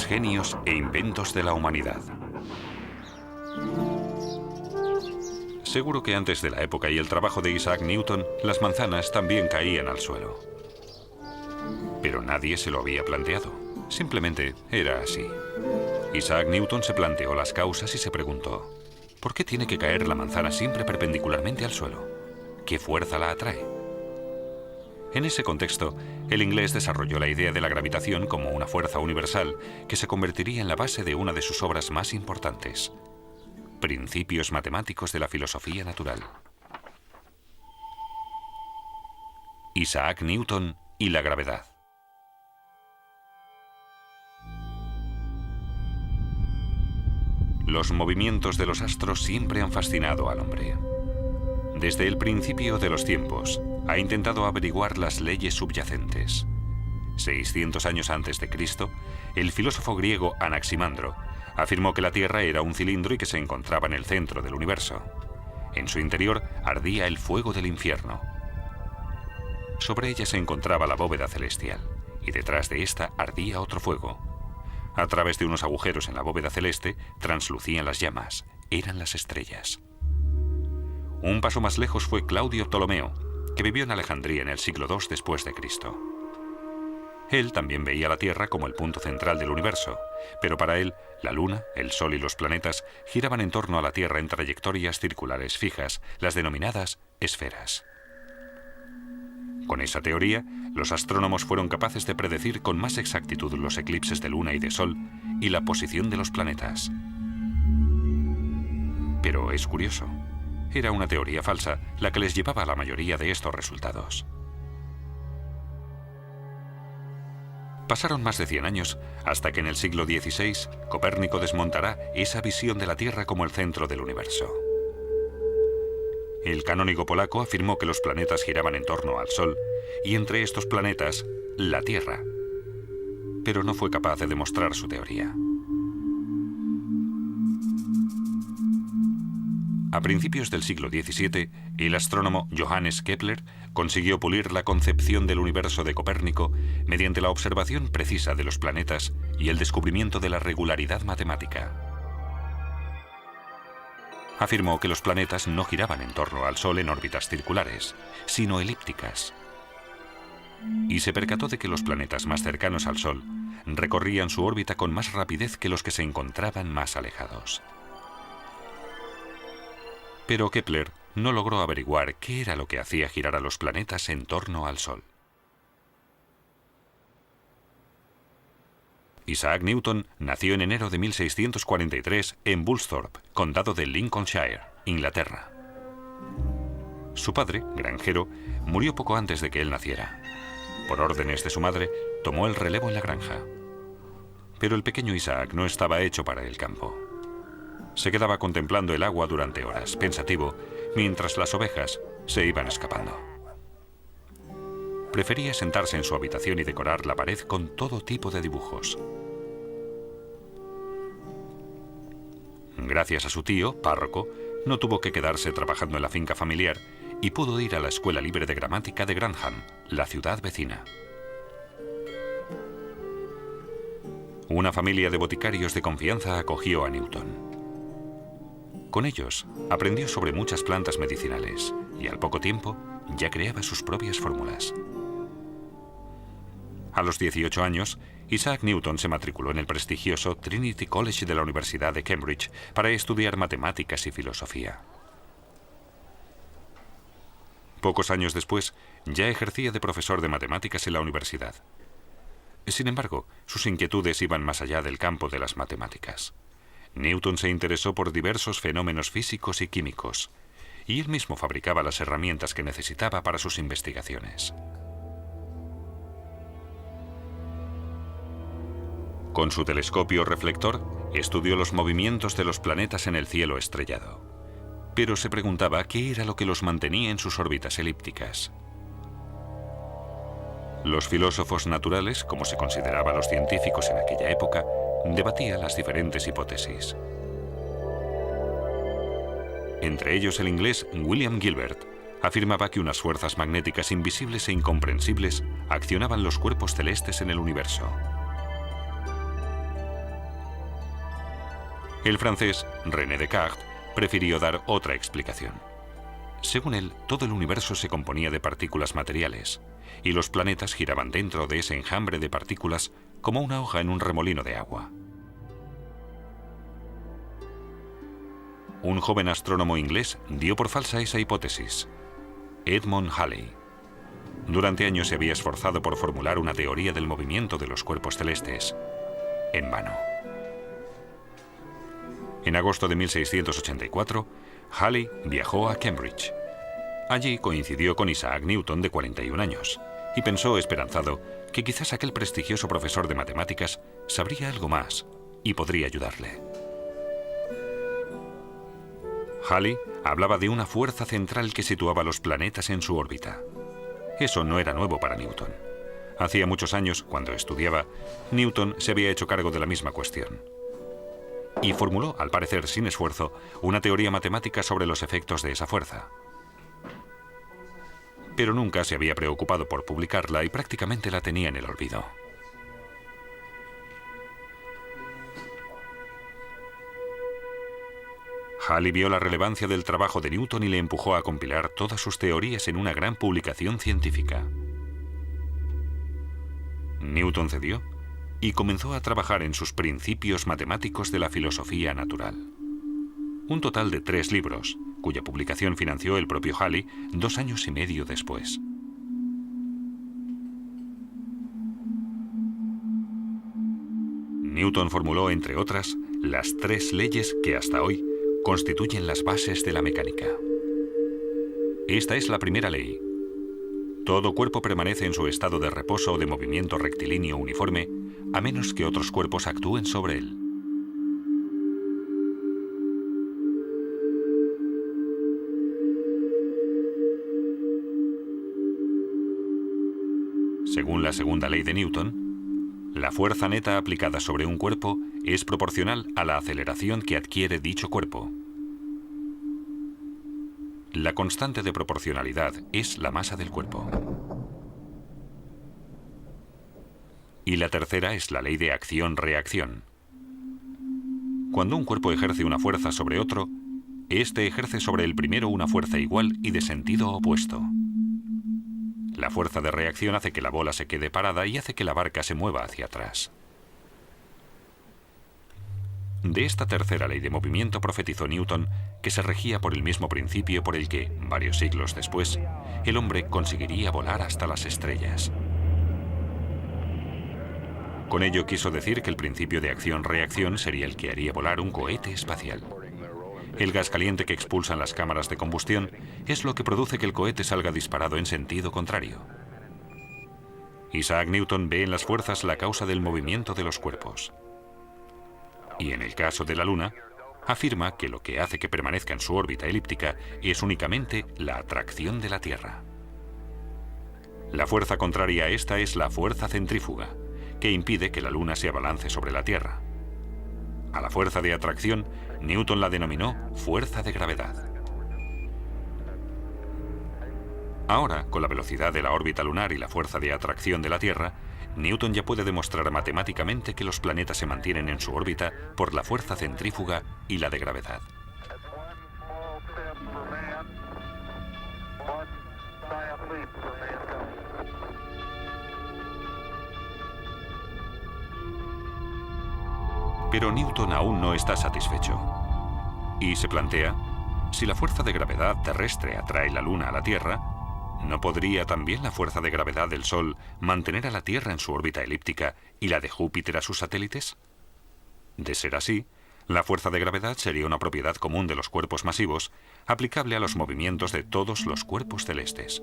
grandes genios e inventos de la humanidad. Seguro que antes de la época y el trabajo de Isaac Newton, las manzanas también caían al suelo. Pero nadie se lo había planteado. Simplemente era así. Isaac Newton se planteó las causas y se preguntó: ¿por qué tiene que caer la manzana siempre perpendicularmente al suelo? ¿Qué fuerza la atrae? En ese contexto, el inglés desarrolló la idea de la gravitación como una fuerza universal que se convertiría en la base de una de sus obras más importantes: Principios matemáticos de la filosofía natural. Isaac Newton y la gravedad. Los movimientos de los astros siempre han fascinado al hombre. Desde el principio de los tiempos, ha intentado averiguar las leyes subyacentes. 600 años antes de Cristo, el filósofo griego Anaximandro afirmó que la Tierra era un cilindro y que se encontraba en el centro del universo. En su interior ardía el fuego del infierno. Sobre ella se encontraba la bóveda celestial, y detrás de esta ardía otro fuego. A través de unos agujeros en la bóveda celeste translucían las llamas, eran las estrellas. Un paso más lejos fue Claudio Ptolomeo, que vivió en Alejandría en el siglo II después de Cristo. Él también veía la Tierra como el punto central del universo, pero para él, la Luna, el Sol y los planetas giraban en torno a la Tierra en trayectorias circulares fijas, las denominadas esferas. Con esa teoría, los astrónomos fueron capaces de predecir con más exactitud los eclipses de Luna y de Sol y la posición de los planetas. Pero es curioso, era una teoría falsa la que les llevaba a la mayoría de estos resultados. Pasaron más de 100 años hasta que en el siglo XVI Copérnico desmontará esa visión de la Tierra como el centro del universo. El canónigo polaco afirmó que los planetas giraban en torno al Sol y entre estos planetas, la Tierra. Pero no fue capaz de demostrar su teoría. A principios del siglo XVII, el astrónomo Johannes Kepler consiguió pulir la concepción del universo de Copérnico mediante la observación precisa de los planetas y el descubrimiento de la regularidad matemática. Afirmó que los planetas no giraban en torno al Sol en órbitas circulares, sino elípticas. Y se percató de que los planetas más cercanos al Sol recorrían su órbita con más rapidez que los que se encontraban más alejados. Pero Kepler no logró averiguar qué era lo que hacía girar a los planetas en torno al Sol. Isaac Newton nació en enero de 1643 en Woolsthorpe, condado de Lincolnshire, Inglaterra. Su padre, granjero, murió poco antes de que él naciera. Por órdenes de su madre, tomó el relevo en la granja. Pero el pequeño Isaac no estaba hecho para el campo. Se quedaba contemplando el agua durante horas, pensativo, mientras las ovejas se iban escapando. Prefería sentarse en su habitación y decorar la pared con todo tipo de dibujos. Gracias a su tío, párroco, no tuvo que quedarse trabajando en la finca familiar y pudo ir a la Escuela Libre de Gramática de Grantham, la ciudad vecina. Una familia de boticarios de confianza acogió a Newton. Con ellos aprendió sobre muchas plantas medicinales y al poco tiempo ya creaba sus propias fórmulas. A los 18 años, Isaac Newton se matriculó en el prestigioso Trinity College de la Universidad de Cambridge para estudiar matemáticas y filosofía. Pocos años después, ya ejercía de profesor de matemáticas en la universidad. Sin embargo, sus inquietudes iban más allá del campo de las matemáticas. Newton se interesó por diversos fenómenos físicos y químicos, y él mismo fabricaba las herramientas que necesitaba para sus investigaciones. Con su telescopio reflector, estudió los movimientos de los planetas en el cielo estrellado, pero se preguntaba qué era lo que los mantenía en sus órbitas elípticas. Los filósofos naturales, como se consideraba a los científicos en aquella época, debatían las diferentes hipótesis. Entre ellos el inglés William Gilbert afirmaba que unas fuerzas magnéticas invisibles e incomprensibles accionaban los cuerpos celestes en el universo. El francés René Descartes prefirió dar otra explicación. Según él, todo el universo se componía de partículas materiales, y los planetas giraban dentro de ese enjambre de partículas como una hoja en un remolino de agua. Un joven astrónomo inglés dio por falsa esa hipótesis, Edmond Halley. Durante años se había esforzado por formular una teoría del movimiento de los cuerpos celestes. En vano. En agosto de 1684, Halley viajó a Cambridge. Allí coincidió con Isaac Newton, de 41 años, y pensó esperanzado que quizás aquel prestigioso profesor de matemáticas sabría algo más y podría ayudarle. Halley hablaba de una fuerza central que situaba los planetas en su órbita. Eso no era nuevo para Newton. Hacía muchos años, cuando estudiaba, Newton se había hecho cargo de la misma cuestión. Y formuló, al parecer sin esfuerzo, una teoría matemática sobre los efectos de esa fuerza. Pero nunca se había preocupado por publicarla y prácticamente la tenía en el olvido. Halley vio la relevancia del trabajo de Newton y le empujó a compilar todas sus teorías en una gran publicación científica. Newton cedió y comenzó a trabajar en sus principios matemáticos de la filosofía natural. Un total de 3 libros, cuya publicación financió el propio Halley 2 años y medio después. Newton formuló, entre otras, las 3 leyes que hasta hoy constituyen las bases de la mecánica. Esta es la primera ley. Todo cuerpo permanece en su estado de reposo o de movimiento rectilíneo uniforme, a menos que otros cuerpos actúen sobre él. Según la segunda ley de Newton, la fuerza neta aplicada sobre un cuerpo es proporcional a la aceleración que adquiere dicho cuerpo. La constante de proporcionalidad es la masa del cuerpo. Y la tercera es la ley de acción-reacción. Cuando un cuerpo ejerce una fuerza sobre otro, éste ejerce sobre el primero una fuerza igual y de sentido opuesto. La fuerza de reacción hace que la bola se quede parada y hace que la barca se mueva hacia atrás. De esta tercera ley de movimiento profetizó Newton que se regía por el mismo principio por el que, varios siglos después, el hombre conseguiría volar hasta las estrellas. Con ello quiso decir que el principio de acción-reacción sería el que haría volar un cohete espacial. El gas caliente que expulsan las cámaras de combustión es lo que produce que el cohete salga disparado en sentido contrario. Isaac Newton ve en las fuerzas la causa del movimiento de los cuerpos. Y en el caso de la Luna, afirma que lo que hace que permanezca en su órbita elíptica es únicamente la atracción de la Tierra. La fuerza contraria a esta es la fuerza centrífuga, que impide que la Luna se abalance sobre la Tierra. A la fuerza de atracción, Newton la denominó fuerza de gravedad. Ahora, con la velocidad de la órbita lunar y la fuerza de atracción de la Tierra, Newton ya puede demostrar matemáticamente que los planetas se mantienen en su órbita por la fuerza centrífuga y la de gravedad. Pero Newton aún no está satisfecho. Y se plantea, si la fuerza de gravedad terrestre atrae la Luna a la Tierra, ¿no podría también la fuerza de gravedad del Sol mantener a la Tierra en su órbita elíptica y la de Júpiter a sus satélites? De ser así, la fuerza de gravedad sería una propiedad común de los cuerpos masivos, aplicable a los movimientos de todos los cuerpos celestes.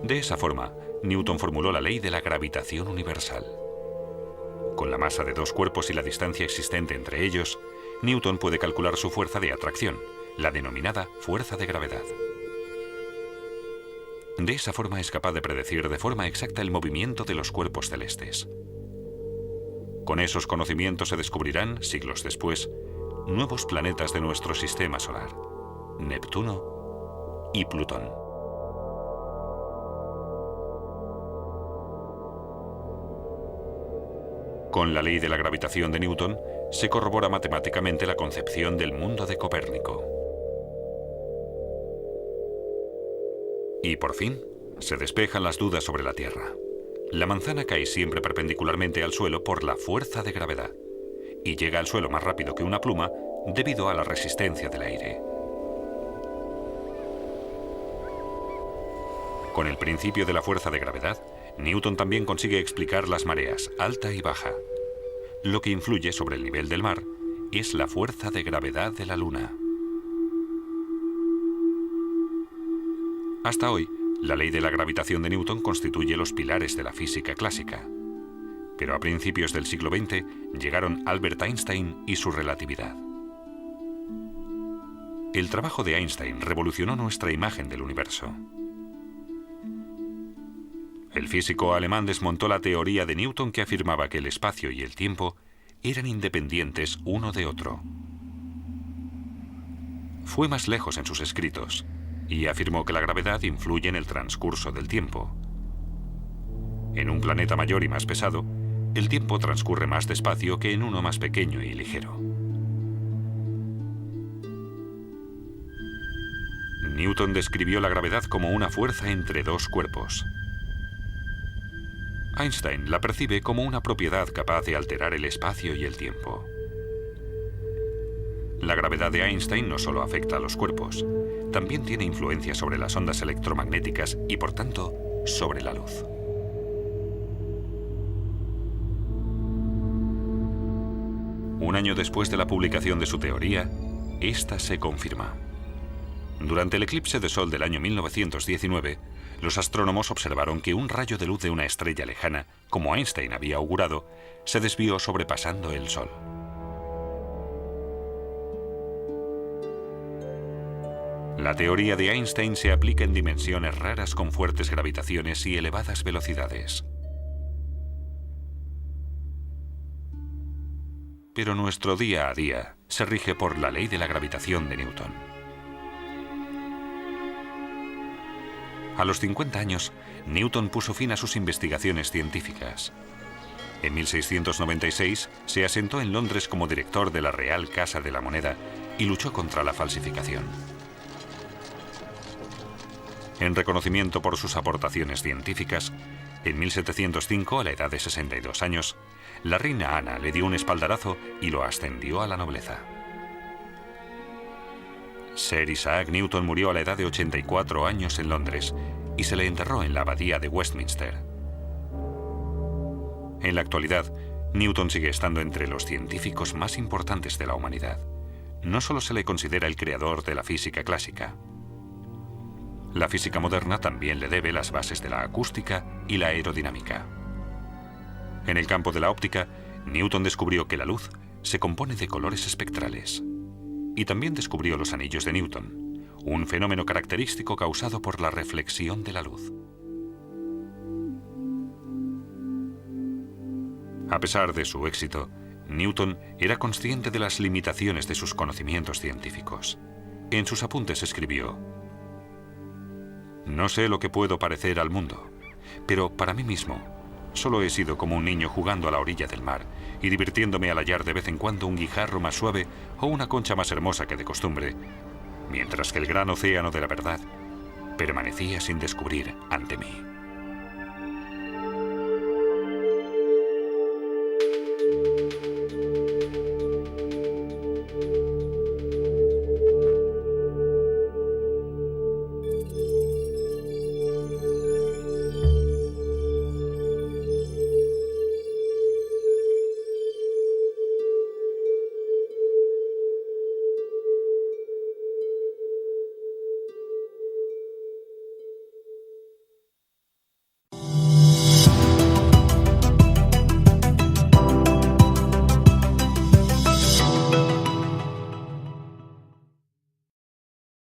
De esa forma, Newton formuló la ley de la gravitación universal. Con la masa de 2 cuerpos y la distancia existente entre ellos, Newton puede calcular su fuerza de atracción, la denominada fuerza de gravedad. De esa forma es capaz de predecir de forma exacta el movimiento de los cuerpos celestes. Con esos conocimientos se descubrirán, siglos después, nuevos planetas de nuestro sistema solar, Neptuno y Plutón. Con la ley de la gravitación de Newton se corrobora matemáticamente la concepción del mundo de Copérnico. Y por fin, se despejan las dudas sobre la Tierra. La manzana cae siempre perpendicularmente al suelo por la fuerza de gravedad y llega al suelo más rápido que una pluma debido a la resistencia del aire. Con el principio de la fuerza de gravedad, Newton también consigue explicar las mareas, alta y baja. Lo que influye sobre el nivel del mar es la fuerza de gravedad de la Luna. Hasta hoy, la ley de la gravitación de Newton constituye los pilares de la física clásica. Pero a principios del siglo XX llegaron Albert Einstein y su relatividad. El trabajo de Einstein revolucionó nuestra imagen del universo. El físico alemán desmontó la teoría de Newton que afirmaba que el espacio y el tiempo eran independientes uno de otro. Fue más lejos en sus escritos y afirmó que la gravedad influye en el transcurso del tiempo. En un planeta mayor y más pesado, el tiempo transcurre más despacio que en uno más pequeño y ligero. Newton describió la gravedad como una fuerza entre dos cuerpos. Einstein la percibe como una propiedad capaz de alterar el espacio y el tiempo. La gravedad de Einstein no solo afecta a los cuerpos, también tiene influencia sobre las ondas electromagnéticas y, por tanto, sobre la luz. Un año después de la publicación de su teoría, esta se confirma. Durante el eclipse de Sol del año 1919, los astrónomos observaron que un rayo de luz de una estrella lejana, como Einstein había augurado, se desvió sobrepasando el Sol. La teoría de Einstein se aplica en dimensiones raras con fuertes gravitaciones y elevadas velocidades. Pero nuestro día a día se rige por la ley de la gravitación de Newton. A los 50 años, Newton puso fin a sus investigaciones científicas. En 1696 se asentó en Londres como director de la Real Casa de la Moneda y luchó contra la falsificación. En reconocimiento por sus aportaciones científicas, en 1705, a la edad de 62 años, la reina Ana le dio un espaldarazo y lo ascendió a la nobleza. Sir Isaac Newton murió a la edad de 84 años en Londres y se le enterró en la abadía de Westminster. En la actualidad, Newton sigue estando entre los científicos más importantes de la humanidad. No solo se le considera el creador de la física clásica. La física moderna también le debe las bases de la acústica y la aerodinámica. En el campo de la óptica, Newton descubrió que la luz se compone de colores espectrales. Y también descubrió los anillos de Newton, un fenómeno característico causado por la reflexión de la luz. A pesar de su éxito, Newton era consciente de las limitaciones de sus conocimientos científicos. En sus apuntes escribió: «No sé lo que puedo parecer al mundo, pero para mí mismo solo he sido como un niño jugando a la orilla del mar y divirtiéndome al hallar de vez en cuando un guijarro más suave o una concha más hermosa que de costumbre, mientras que el gran océano de la verdad permanecía sin descubrir ante mí».